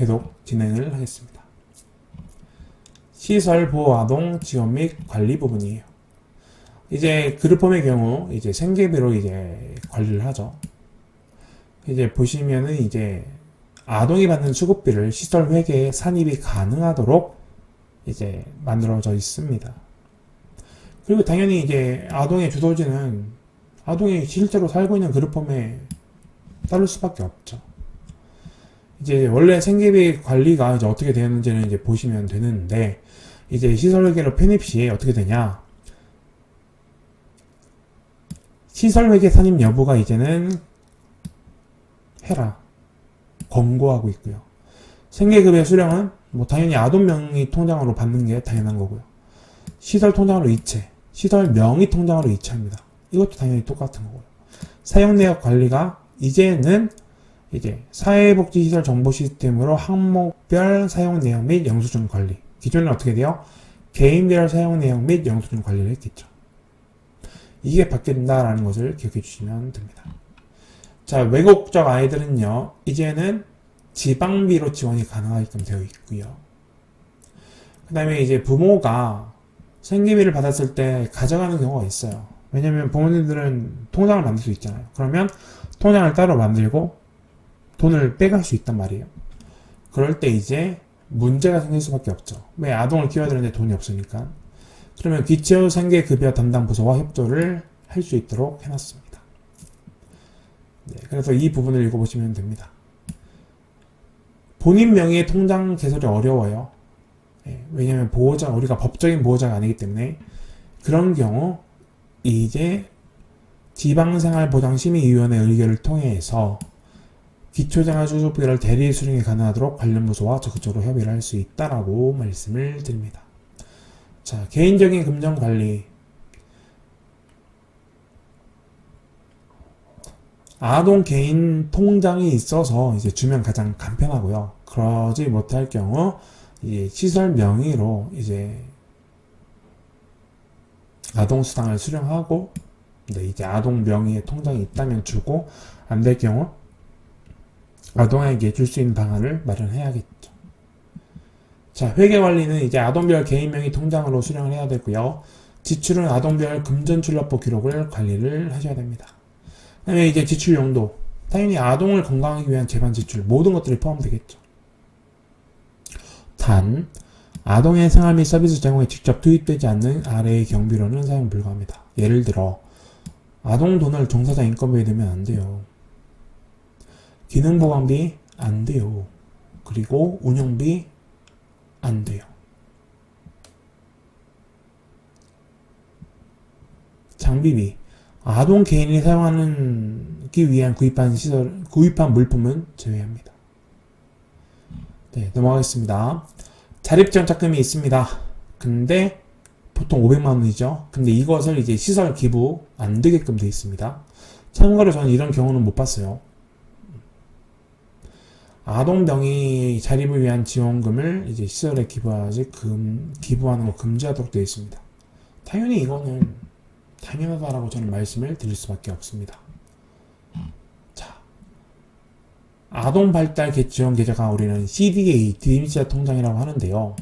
계속 진행을 하겠습니다. 시설 보호 아동 지원 및 관리 부분이에요. 이제 그룹홈의 경우 이제 생계비로 이제 관리를 하죠. 이제 보시면은 이제 아동이 받는 수급비를 시설 회계에 산입이 가능하도록 이제 만들어져 있습니다. 그리고 당연히 이제 아동의 주소지는 아동이 실제로 살고 있는 그룹홈에 따를 수밖에 없죠. 이제 원래 생계비 관리가 이제 어떻게 되었는지는 이제 보시면 되는데, 이제 시설회계로 편입 시에 어떻게 되냐? 시설회계 산입 여부가 이제는 해라 권고하고 있고요. 생계급여 수령은 뭐 당연히 아동 명의 통장으로 받는 게 당연한 거고요. 시설 통장으로 이체, 시설 명의 통장으로 이체합니다. 이것도 당연히 똑같은 거고요. 사용 내역 관리가 이제는 이제 사회복지시설 정보 시스템으로 항목별 사용 내역 및 영수증 관리. 기존에는 어떻게 돼요? 개인별 사용 내역 및 영수증 관리를 했겠죠. 이게 바뀐다라는 것을 기억해 주시면 됩니다. 자, 외국적 아이들은요, 이제는 지방비로 지원이 가능하게끔 되어 있고요. 그 다음에 이제 부모가 생계비를 받았을 때 가져가는 경우가 있어요. 왜냐면 부모님들은 통장을 만들 수 있잖아요. 그러면 통장을 따로 만들고 돈을 빼갈 수 있단 말이에요. 그럴 때 이제 문제가 생길 수밖에 없죠. 왜? 아동을 키워야 되는데 돈이 없으니까. 그러면 기초생계급여 담당 부서와 협조를 할 수 있도록 해놨습니다. 네, 그래서 이 부분을 읽어보시면 됩니다. 본인 명의의 통장 개설이 어려워요. 네, 왜냐면 보호자, 우리가 법적인 보호자가 아니기 때문에. 그런 경우 이제 지방생활보장심의위원회 의결을 통해서 기초생활수급비를 대리 수령이 가능하도록 관련 부서와 적극적으로 협의를 할 수 있다라고 말씀을 드립니다. 자, 개인적인 금전관리. 아동 개인 통장이 있어서 이제 주면 가장 간편하고요. 그러지 못할 경우 이제 시설 명의로 이제 아동 수당을 수령하고, 네, 이제 아동 명의의 통장이 있다면 주고, 안 될 경우 아동에게 줄 수 있는 방안을 마련해야겠죠. 자, 회계관리는 이제 아동별 개인 명의 통장으로 수령을 해야 되고요. 지출은 아동별 금전출납부 기록을 관리를 하셔야 됩니다. 그 다음에 이제 지출 용도. 당연히 아동을 건강하기 위한 재반 지출, 모든 것들이 포함되겠죠. 단, 아동의 생활 및 서비스 제공에 직접 투입되지 않는 아래의 경비로는 사용 불가합니다. 예를 들어, 아동 돈을 종사자 인건비에 넣으면 안 돼요. 기능보강비 안 돼요. 그리고 운영비 안 돼요. 장비비. 아동 개인이 사용하기 위한 구입한 물품은 제외합니다. 네, 넘어가겠습니다. 자립지원착금이 있습니다. 근데 보통 500만원이죠. 근데 이것을 이제 시설 기부 안 되게끔 되어 있습니다. 참고로 저는 이런 경우는 못 봤어요. 아동 명의 자립을 위한 지원금을 이제 시설에 기부하지 기부하는 거 금지하도록 되어 있습니다. 당연히 이거는 당연하다라고 저는 말씀을 드릴 수밖에 없습니다. 자, 아동 발달 지원 계좌가 우리는 CDA, 디미자 통장이라고 하는데요.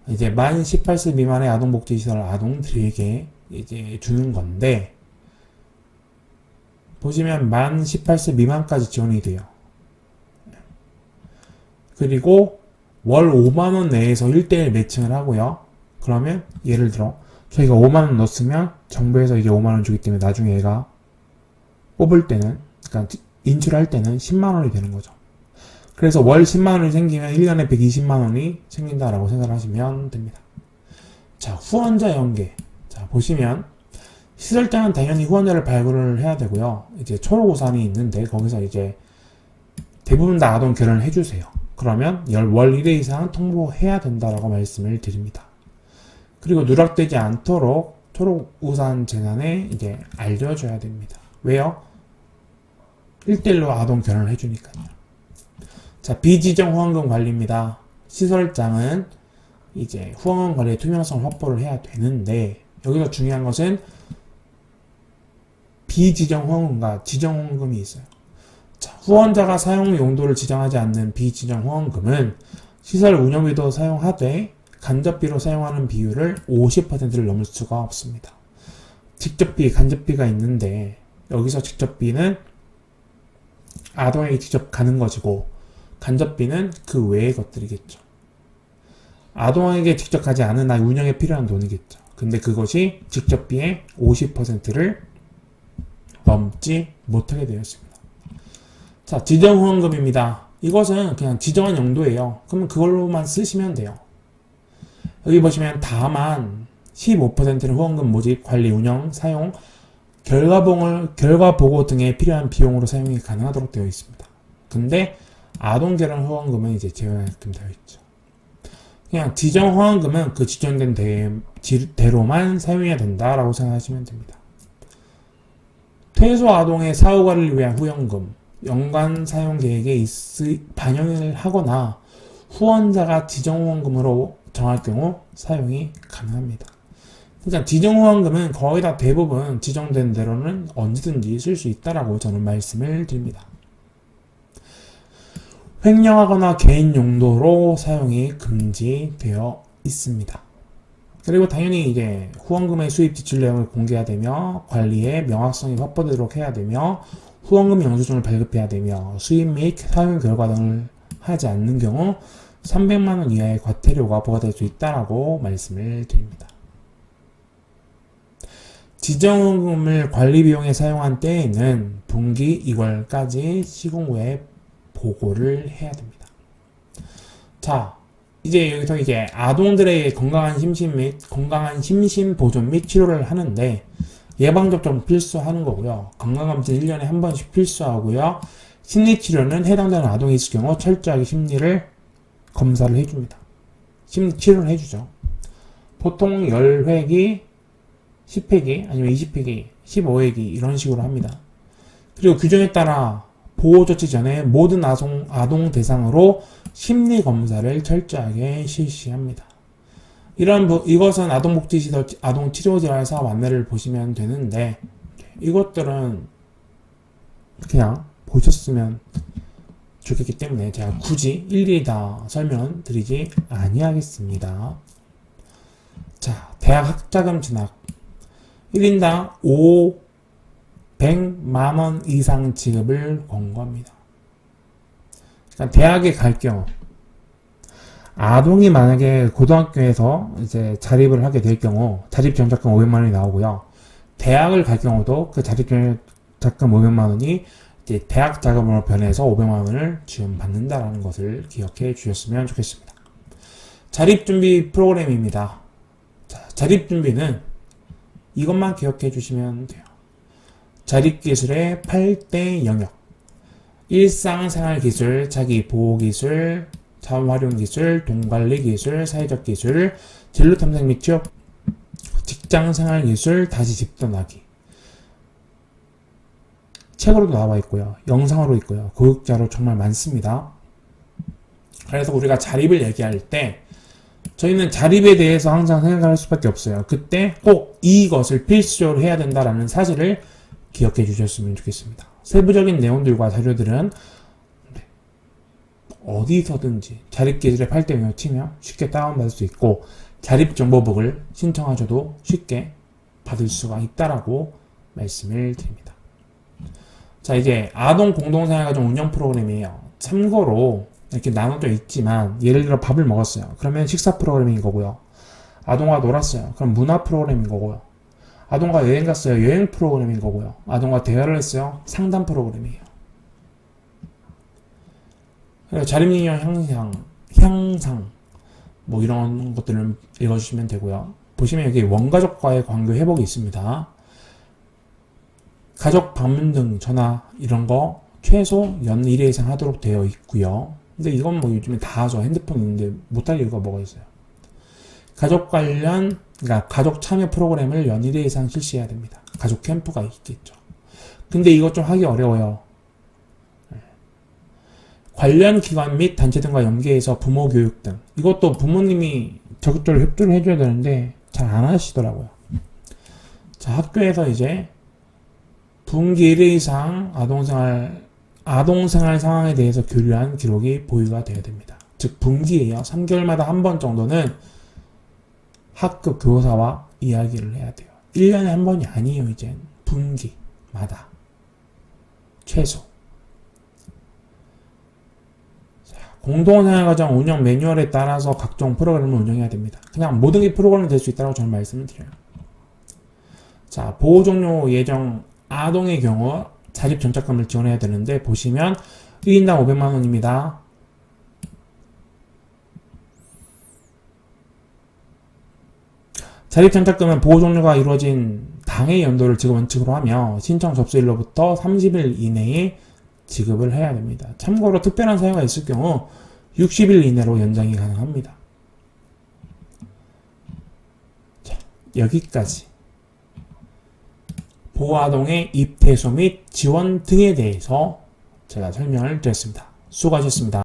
이제 만 18세 미만의 아동복지시설 아동들에게 이제 주는 건데, 보시면 만 18세 미만까지 지원이 돼요. 그리고 월 5만원 내에서 1대1 매칭을 하고요. 그러면 예를 들어 저희가 5만원 넣었으면 정부에서 이제 5만원 주기 때문에 나중에 얘가 뽑을 때는, 그러니까 인출할 때는 10만원이 되는 거죠. 그래서 월 10만원이 생기면 1년에 120만원이 생긴다라고 생각하시면 됩니다. 자, 후원자 연계. 자, 보시면 시설장은 당연히 후원자를 발굴을 해야 되고요. 이제 초록우산이 있는데 거기서 이제 대부분 다 아동 결혼을 해주세요. 그러면 월 1회 이상 통보해야 된다라고 말씀을 드립니다. 그리고 누락되지 않도록 초록우산 재단에 이제 알려줘야 됩니다. 왜요? 1대1로 아동 결혼을 해주니까요. 자, 비지정 후원금 관리입니다. 시설장은 이제 후원금 관리의 투명성을 확보를 해야 되는데, 여기서 중요한 것은 비지정 후원금과 지정 후원금이 있어요. 자, 후원자가 사용 용도를 지정하지 않는 비지정 후원금은 시설 운영비도 사용하되 간접비로 사용하는 비율을 50%를 넘을 수가 없습니다. 직접비, 간접비가 있는데 여기서 직접비는 아동에게 직접 가는 것이고 간접비는 그 외의 것들이겠죠. 아동에게 직접 가지 않으나 운영에 필요한 돈이겠죠. 근데 그것이 직접비의 50%를 넘지 못하게 되었습니다. 자, 지정후원금입니다. 이것은 그냥 지정한 용도예요. 그러면 그걸로만 쓰시면 돼요. 여기 보시면 다만 15%는 후원금 모집, 관리, 운영, 사용, 결과 보고 등에 필요한 비용으로 사용이 가능하도록 되어 있습니다. 근데 아동 결혼 후원금은 이제 제외하게끔 되어 있죠. 그냥 지정 후원금은 그 지정된 대로만 사용해야 된다라고 생각하시면 됩니다. 퇴소 아동의 사후관리를 위한 후원금, 연간 사용 계획에 반영을 하거나 후원자가 지정 후원금으로 정할 경우 사용이 가능합니다. 그러니까 지정 후원금은 거의 다 대부분 지정된 대로는 언제든지 쓸 수 있다라고 저는 말씀을 드립니다. 횡령하거나 개인 용도로 사용이 금지되어 있습니다. 그리고 당연히 이제 후원금의 수입 지출 내용을 공개해야 되며 관리의 명확성이 확보되도록 해야 되며 후원금 영수증을 발급해야 되며 수입 및 사용 결과 등을 하지 않는 경우 300만원 이하의 과태료가 부과될 수 있다라고 말씀을 드립니다. 지정후원금을 관리 비용에 사용한 때에는 분기 2월까지 시공 후에 보고를 해야 됩니다. 자, 이제 여기서 이제 아동들의 건강한 심신 및 건강한 심신 보존 및 치료를 하는데 예방접종 필수하는 거고요. 건강검진 1년에 한 번씩 필수하고요. 심리치료는 해당되는 아동이 있을 경우 철저하게 심리를 검사를 해줍니다. 심리치료를 해주죠. 보통 10회기, 10회기, 아니면 20회기, 15회기 이런 식으로 합니다. 그리고 규정에 따라 보호조치 전에 모든 아동 대상으로 심리검사를 철저하게 실시합니다. 이것은 아동복지시설 아동치료재활 사업 안내를 보시면 되는데 이것들은 그냥 보셨으면 좋겠기 때문에 제가 굳이 일일이 다 설명드리지 아니하겠습니다. 자, 대학 학자금 진학 1인당 500만원 이상 지급을 권고합니다. 그러니까 대학에 갈 경우 아동이 만약에 고등학교에서 이제 자립을 하게 될 경우 자립전작금 500만원이 나오고요. 대학을 갈 경우도 그 자립전작금 500만원이 이제 대학 자금으로 변해서 500만원을 지원받는다라는 것을 기억해 주셨으면 좋겠습니다. 자립준비 프로그램입니다. 자, 자립준비는 이것만 기억해 주시면 돼요. 자립기술의 8대 영역, 일상생활기술, 자기보호기술, 자원활용기술, 돈관리기술, 사회적기술, 진로탐색 및 취업, 직장생활기술, 다시 집 떠나기. 책으로도 나와 있고요. 영상으로 있고요. 교육자로 정말 많습니다. 그래서 우리가 자립을 얘기할 때 저희는 자립에 대해서 항상 생각할 수밖에 없어요. 그때 꼭 이것을 필수적으로 해야 된다라는 사실을 기억해 주셨으면 좋겠습니다. 세부적인 내용들과 자료들은 어디서든지 자립기술의 8대 영역 치면 쉽게 다운받을 수 있고 자립정보북을 신청하셔도 쉽게 받을 수가 있다라고 말씀을 드립니다. 자, 이제 아동 공동생활가정 운영 프로그램이에요. 참고로 이렇게 나눠져 있지만 예를 들어 밥을 먹었어요. 그러면 식사 프로그램인 거고요. 아동과 놀았어요. 그럼 문화 프로그램인 거고요. 아동과 여행 갔어요. 여행 프로그램인 거고요. 아동과 대화를 했어요. 상담 프로그램이에요. 그리고 자립능력 향상 뭐 이런 것들을 읽어주시면 되고요. 보시면 여기 원가족과의 관계 회복이 있습니다. 가족 방문 등 전화 이런 거 최소 연 1회 이상 하도록 되어 있고요. 근데 이건 뭐 요즘에 다 하죠. 핸드폰 있는데 못할 이유가 뭐가 있어요. 가족 관련, 그러니까 가족 참여 프로그램을 연 1회 이상 실시해야 됩니다. 가족 캠프가 있겠죠. 근데 이것 좀 하기 어려워요. 관련 기관 및 단체 등과 연계해서 부모 교육 등 이것도 부모님이 적극적으로 협조를 해줘야 되는데 잘 안 하시더라고요. 자, 학교에서 이제 분기 1회 이상 아동생활 상황에 대해서 교류한 기록이 보유가 되어야 됩니다. 즉 분기예요. 3개월마다 한 번 정도는 학급 교사와 이야기를 해야 돼요. 1년에 한 번이 아니에요. 이제 분기마다 최소. 공동생활과정 운영 매뉴얼에 따라서 각종 프로그램을 운영해야 됩니다. 그냥 모든 게 프로그램이 될 수 있다고 저는 말씀을 드려요. 자, 보호 종료 예정 아동의 경우 자립 전착금을 지원해야 되는데 보시면 1인당 500만 원입니다. 자립 전착금은 보호 종료가 이루어진 당해 연도를 지급 원칙으로 하며 신청 접수일로부터 30일 이내에 지급을 해야 됩니다. 참고로 특별한 사유가 있을 경우 60일 이내로 연장이 가능합니다. 자, 여기까지 보호아동의 입퇴소 및 지원 등에 대해서 제가 설명을 드렸습니다. 수고하셨습니다.